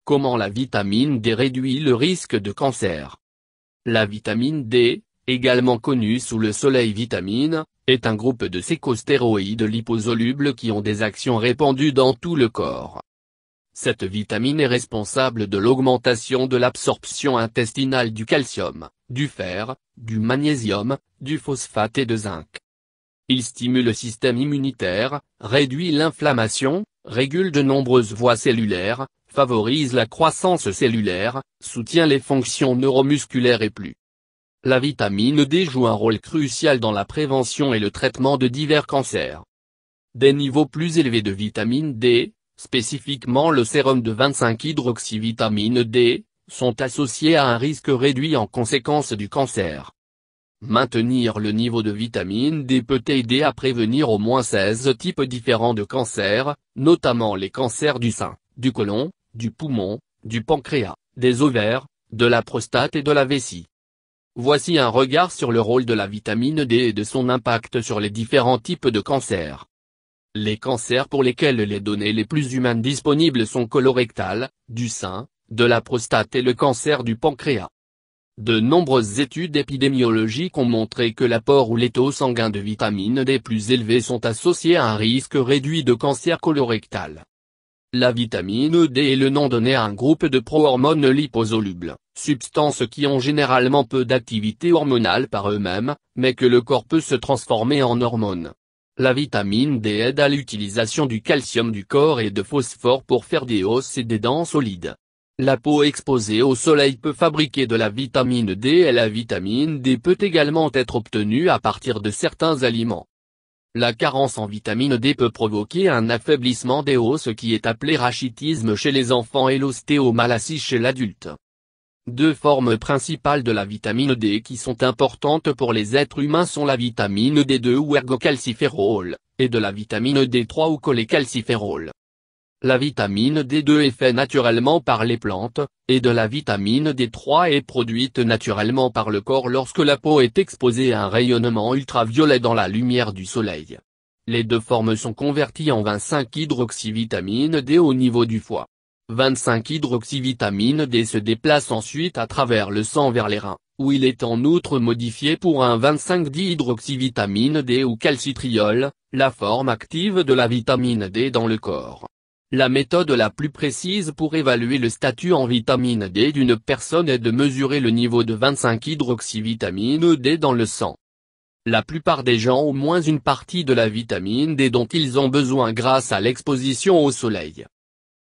Comment la vitamine D réduit le risque de cancer? La vitamine D, également connue sous le soleil vitamine, est un groupe de sécostéroïdes liposolubles qui ont des actions répandues dans tout le corps. Cette vitamine est responsable de l'augmentation de l'absorption intestinale du calcium, du fer, du magnésium, du phosphate et de zinc. Il stimule le système immunitaire, réduit l'inflammation, régule de nombreuses voies cellulaires, favorise la croissance cellulaire, soutient les fonctions neuromusculaires et plus. La vitamine D joue un rôle crucial dans la prévention et le traitement de divers cancers. Des niveaux plus élevés de vitamine D, spécifiquement le sérum de 25-hydroxyvitamine D, sont associés à un risque réduit en conséquence du cancer. Maintenir le niveau de vitamine D peut aider à prévenir au moins 16 types différents de cancers, notamment les cancers du sein, du côlon, du poumon, du pancréas, des ovaires, de la prostate et de la vessie. Voici un regard sur le rôle de la vitamine D et de son impact sur les différents types de cancers. Les cancers pour lesquels les données les plus humaines disponibles sont colorectal, du sein, de la prostate et le cancer du pancréas. De nombreuses études épidémiologiques ont montré que l'apport ou les taux sanguins de vitamine D plus élevés sont associés à un risque réduit de cancer colorectal. La vitamine D est le nom donné à un groupe de prohormones liposolubles, substances qui ont généralement peu d'activité hormonale par eux-mêmes, mais que le corps peut se transformer en hormones. La vitamine D aide à l'utilisation du calcium du corps et de phosphore pour faire des os et des dents solides. La peau exposée au soleil peut fabriquer de la vitamine D et la vitamine D peut également être obtenue à partir de certains aliments. La carence en vitamine D peut provoquer un affaiblissement des os qui est appelé rachitisme chez les enfants et l'ostéomalacie chez l'adulte. Deux formes principales de la vitamine D qui sont importantes pour les êtres humains sont la vitamine D2 ou ergocalciférol, et de la vitamine D3 ou cholécalciférol. La vitamine D2 est faite naturellement par les plantes, et de la vitamine D3 est produite naturellement par le corps lorsque la peau est exposée à un rayonnement ultraviolet dans la lumière du soleil. Les deux formes sont converties en 25-hydroxyvitamine D au niveau du foie. 25-hydroxyvitamine D se déplace ensuite à travers le sang vers les reins, où il est en outre modifié pour un 25-dihydroxyvitamine D ou calcitriol, la forme active de la vitamine D dans le corps. La méthode la plus précise pour évaluer le statut en vitamine D d'une personne est de mesurer le niveau de 25-hydroxyvitamine D dans le sang. La plupart des gens ont au moins une partie de la vitamine D dont ils ont besoin grâce à l'exposition au soleil.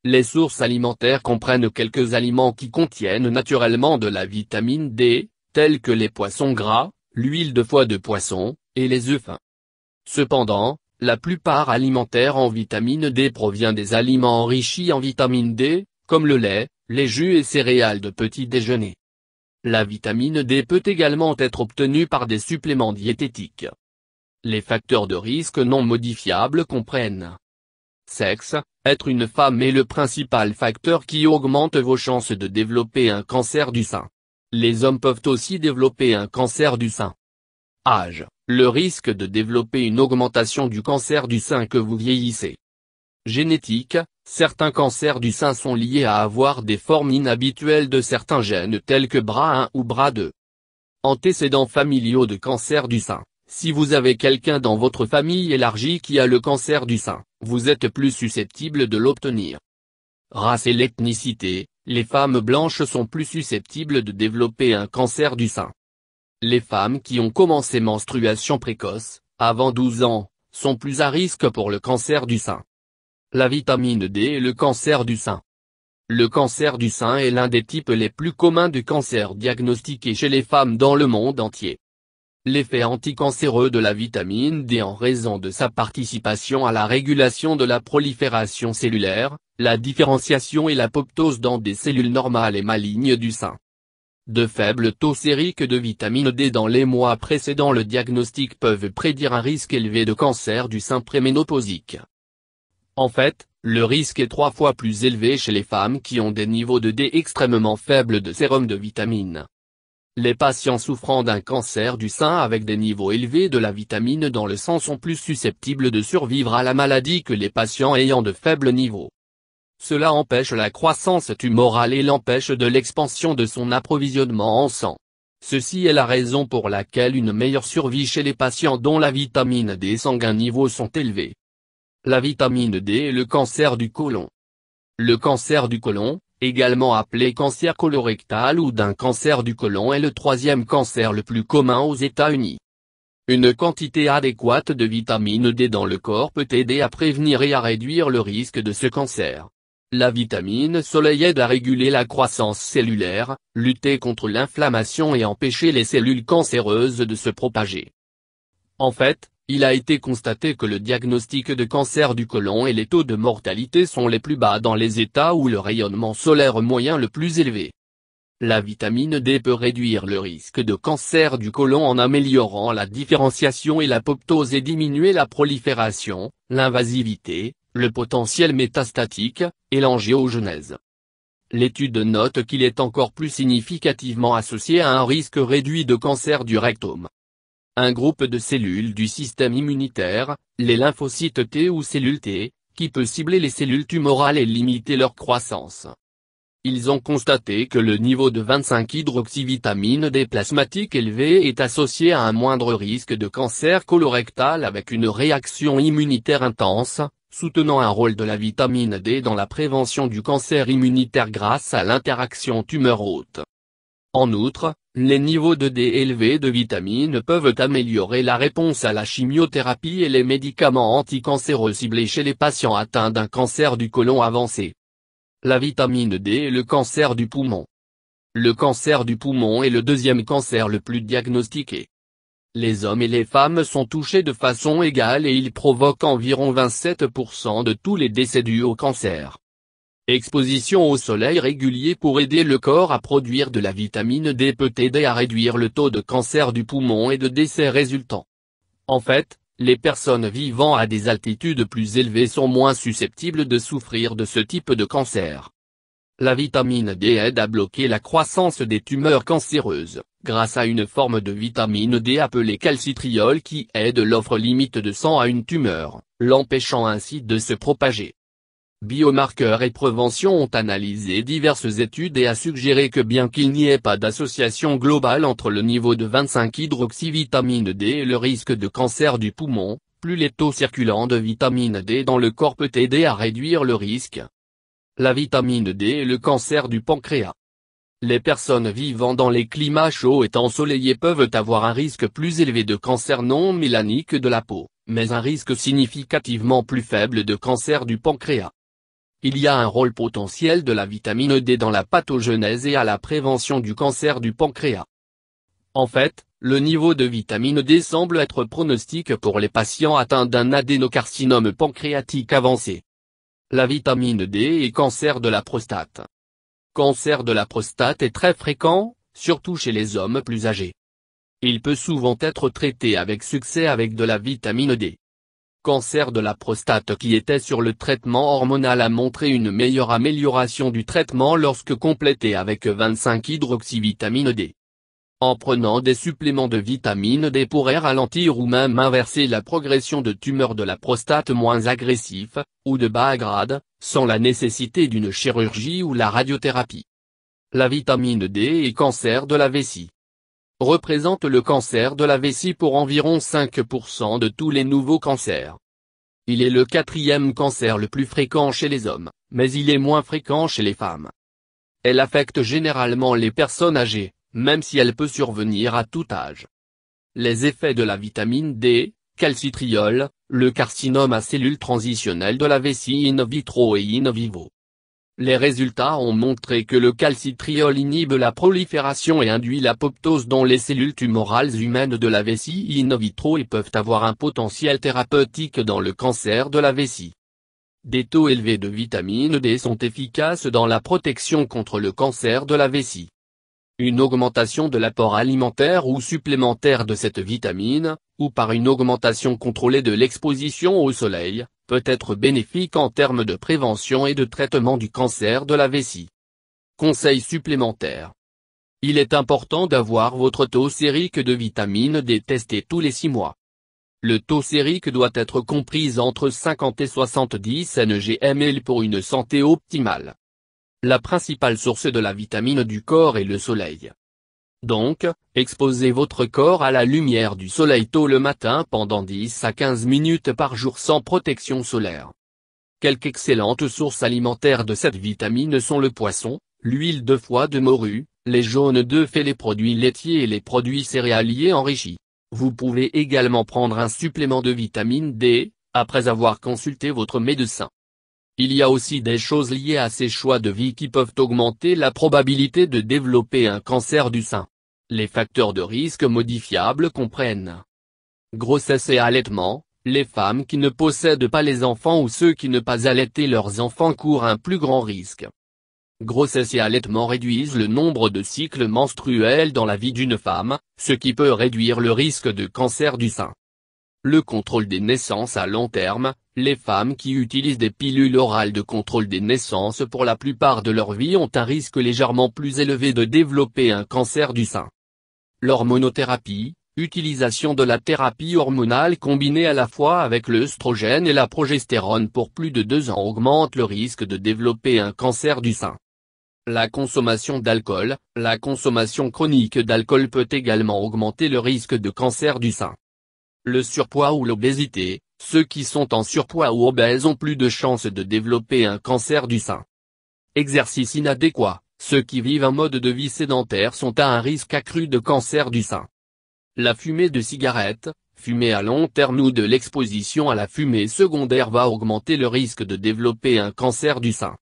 Les sources alimentaires comprennent quelques aliments qui contiennent naturellement de la vitamine D, tels que les poissons gras, l'huile de foie de poisson, et les œufs fins. Cependant, la plupart alimentaires en vitamine D provient des aliments enrichis en vitamine D, comme le lait, les jus et céréales de petit déjeuner. La vitamine D peut également être obtenue par des suppléments diététiques. Les facteurs de risque non modifiables comprennent: sexe, être une femme est le principal facteur qui augmente vos chances de développer un cancer du sein. Les hommes peuvent aussi développer un cancer du sein. Âge, le risque de développer une augmentation du cancer du sein que vous vieillissez. Génétique, certains cancers du sein sont liés à avoir des formes inhabituelles de certains gènes tels que BRCA1 ou BRCA2. Antécédents familiaux de cancer du sein. Si vous avez quelqu'un dans votre famille élargie qui a le cancer du sein, vous êtes plus susceptible de l'obtenir. Race et l'ethnicité, les femmes blanches sont plus susceptibles de développer un cancer du sein. Les femmes qui ont commencé menstruation précoce, avant 12 ans, sont plus à risque pour le cancer du sein. La vitamine D et le cancer du sein. Le cancer du sein est l'un des types les plus communs de cancer diagnostiqués chez les femmes dans le monde entier. L'effet anticancéreux de la vitamine D en raison de sa participation à la régulation de la prolifération cellulaire, la différenciation et l'apoptose dans des cellules normales et malignes du sein. De faibles taux sériques de vitamine D dans les mois précédant le diagnostic peuvent prédire un risque élevé de cancer du sein préménopausique. En fait, le risque est 3 fois plus élevé chez les femmes qui ont des niveaux de D extrêmement faibles de sérum de vitamine. Les patients souffrant d'un cancer du sein avec des niveaux élevés de la vitamine dans le sang sont plus susceptibles de survivre à la maladie que les patients ayant de faibles niveaux. Cela empêche la croissance tumorale et l'empêche de l'expansion de son approvisionnement en sang. Ceci est la raison pour laquelle une meilleure survie chez les patients dont la vitamine D sanguin niveau sont élevés. La vitamine D et le cancer du côlon. Le cancer du côlon, également appelé cancer colorectal ou d'un cancer du côlon, est le troisième cancer le plus commun aux États-Unis. Une quantité adéquate de vitamine D dans le corps peut aider à prévenir et à réduire le risque de ce cancer. La vitamine soleil aide à réguler la croissance cellulaire, lutter contre l'inflammation et empêcher les cellules cancéreuses de se propager. En fait, il a été constaté que le diagnostic de cancer du côlon et les taux de mortalité sont les plus bas dans les États où le rayonnement solaire moyen le plus élevé. La vitamine D peut réduire le risque de cancer du côlon en améliorant la différenciation et l'apoptose et diminuer la prolifération, l'invasivité, le potentiel métastatique, et l'angiogenèse. L'étude note qu'il est encore plus significativement associé à un risque réduit de cancer du rectum. Un groupe de cellules du système immunitaire, les lymphocytes T ou cellules T, qui peut cibler les cellules tumorales et limiter leur croissance. Ils ont constaté que le niveau de 25-hydroxyvitamine D plasmatique élevé est associé à un moindre risque de cancer colorectal avec une réaction immunitaire intense, soutenant un rôle de la vitamine D dans la prévention du cancer immunitaire grâce à l'interaction tumeur-hôte. En outre, les niveaux de D élevés de vitamine peuvent améliorer la réponse à la chimiothérapie et les médicaments anticancéreux ciblés chez les patients atteints d'un cancer du côlon avancé. La vitamine D et le cancer du poumon. Le cancer du poumon est le deuxième cancer le plus diagnostiqué. Les hommes et les femmes sont touchés de façon égale et il provoque environ 27% de tous les décès dus au cancer. Exposition au soleil régulier pour aider le corps à produire de la vitamine D peut aider à réduire le taux de cancer du poumon et de décès résultants. En fait, les personnes vivant à des altitudes plus élevées sont moins susceptibles de souffrir de ce type de cancer. La vitamine D aide à bloquer la croissance des tumeurs cancéreuses, grâce à une forme de vitamine D appelée calcitriol qui aide l'offre limite de sang à une tumeur, l'empêchant ainsi de se propager. Biomarqueurs et prévention ont analysé diverses études et a suggéré que bien qu'il n'y ait pas d'association globale entre le niveau de 25-hydroxyvitamine D et le risque de cancer du poumon, plus les taux circulants de vitamine D dans le corps peut aider à réduire le risque. La vitamine D et le cancer du pancréas. Les personnes vivant dans les climats chauds et ensoleillés peuvent avoir un risque plus élevé de cancer non mélanique de la peau, mais un risque significativement plus faible de cancer du pancréas. Il y a un rôle potentiel de la vitamine D dans la pathogenèse et à la prévention du cancer du pancréas. En fait, le niveau de vitamine D semble être pronostique pour les patients atteints d'un adénocarcinome pancréatique avancé. La vitamine D et cancer de la prostate. Cancer de la prostate est très fréquent, surtout chez les hommes plus âgés. Il peut souvent être traité avec succès avec de la vitamine D. Cancer de la prostate qui était sur le traitement hormonal a montré une meilleure amélioration du traitement lorsque complété avec 25-hydroxyvitamine D. En prenant des suppléments de vitamine D pourrait ralentir ou même inverser la progression de tumeurs de la prostate moins agressifs, ou de bas grade, sans la nécessité d'une chirurgie ou la radiothérapie. La vitamine D et cancer de la vessie. Représente le cancer de la vessie pour environ 5% de tous les nouveaux cancers. Il est le quatrième cancer le plus fréquent chez les hommes, mais il est moins fréquent chez les femmes. Elle affecte généralement les personnes âgées, même si elle peut survenir à tout âge. Les effets de la vitamine D, calcitriol, le carcinome à cellules transitionnelles de la vessie in vitro et in vivo. Les résultats ont montré que le calcitriol inhibe la prolifération et induit l'apoptose dans les cellules tumorales humaines de la vessie in vitro et peuvent avoir un potentiel thérapeutique dans le cancer de la vessie. Des taux élevés de vitamine D sont efficaces dans la protection contre le cancer de la vessie. Une augmentation de l'apport alimentaire ou supplémentaire de cette vitamine, ou par une augmentation contrôlée de l'exposition au soleil, peut être bénéfique en termes de prévention et de traitement du cancer de la vessie. Conseils supplémentaires. Il est important d'avoir votre taux sérique de vitamine D testé tous les 6 mois. Le taux sérique doit être compris entre 50 et 70 ng/ml pour une santé optimale. La principale source de la vitamine du corps est le soleil. Donc, exposez votre corps à la lumière du soleil tôt le matin pendant 10 à 15 minutes par jour sans protection solaire. Quelques excellentes sources alimentaires de cette vitamine sont le poisson, l'huile de foie de morue, les jaunes d'œufs et les produits laitiers et les produits céréaliers enrichis. Vous pouvez également prendre un supplément de vitamine D, après avoir consulté votre médecin. Il y a aussi des choses liées à ces choix de vie qui peuvent augmenter la probabilité de développer un cancer du sein. Les facteurs de risque modifiables comprennent grossesse et allaitement. Les femmes qui ne possèdent pas les enfants ou ceux qui ne pas allaiter leurs enfants courent un plus grand risque. Grossesse et allaitement réduisent le nombre de cycles menstruels dans la vie d'une femme, ce qui peut réduire le risque de cancer du sein. Le contrôle des naissances à long terme. Les femmes qui utilisent des pilules orales de contrôle des naissances pour la plupart de leur vie ont un risque légèrement plus élevé de développer un cancer du sein. L'hormonothérapie. Utilisation de la thérapie hormonale combinée à la fois avec l'œstrogène et la progestérone pour plus de 2 ans augmente le risque de développer un cancer du sein. La consommation d'alcool. La consommation chronique d'alcool peut également augmenter le risque de cancer du sein. Le surpoids ou l'obésité. Ceux qui sont en surpoids ou obèses ont plus de chances de développer un cancer du sein. Exercice inadéquat. Ceux qui vivent un mode de vie sédentaire sont à un risque accru de cancer du sein. La fumée de cigarettes, fumée à long terme ou de l'exposition à la fumée secondaire va augmenter le risque de développer un cancer du sein.